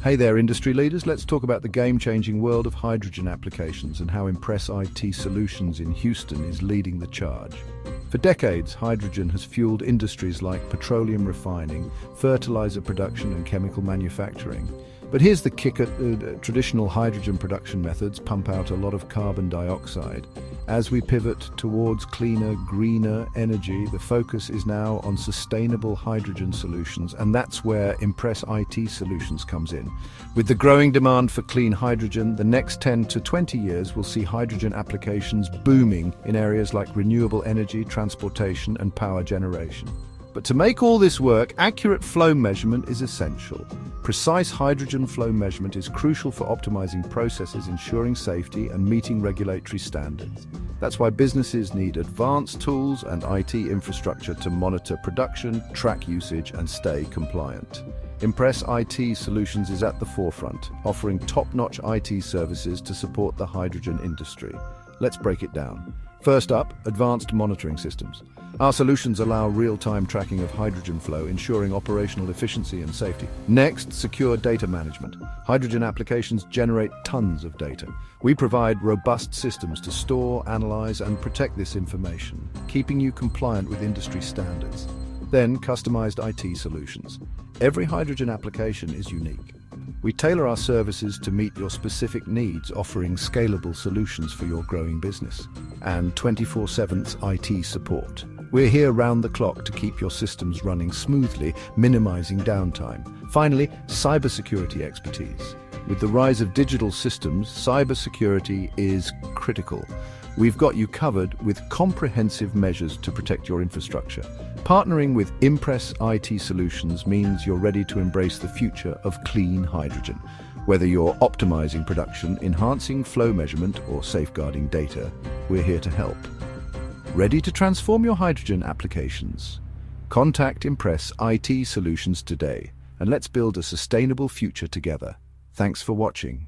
Hey there, industry leaders. Let's talk about the game-changing world of hydrogen applications and how Impress IT Solutions in Houston is leading the charge. For decades, hydrogen has fueled industries like petroleum refining, fertilizer production, and chemical manufacturing. But here's the kicker: traditional hydrogen production methods pump out a lot of carbon dioxide. As we pivot towards cleaner, greener energy, the focus is now on sustainable hydrogen solutions, and that's where Impress IT Solutions comes in. With the growing demand for clean hydrogen, the next 10 to 20 years will see hydrogen applications booming in areas like renewable energy, transportation, and power generation. But to make all this work, accurate flow measurement is essential. Precise hydrogen flow measurement is crucial for optimizing processes, ensuring safety, and meeting regulatory standards. That's why businesses need advanced tools and IT infrastructure to monitor production, track usage, and stay compliant. Impress IT Solutions is at the forefront, offering top-notch IT services to support the hydrogen industry. Let's break it down. First up, advanced monitoring systems. Our solutions allow real-time tracking of hydrogen flow, ensuring operational efficiency and safety. Next, secure data management. Hydrogen applications generate tons of data. We provide robust systems to store, analyze, and protect this information, keeping you compliant with industry standards. Then, customized IT solutions. Every hydrogen application is unique. We tailor our services to meet your specific needs, offering scalable solutions for your growing business. And 24/7 IT support. We're here round the clock to keep your systems running smoothly, minimizing downtime. Finally, cybersecurity expertise. With the rise of digital systems, cybersecurity is critical. We've got you covered with comprehensive measures to protect your infrastructure. Partnering with Impress IT Solutions means you're ready to embrace the future of clean hydrogen. Whether you're optimizing production, enhancing flow measurement, or safeguarding data, we're here to help. Ready to transform your hydrogen applications? Contact Impress IT Solutions today, and let's build a sustainable future together. Thanks for watching.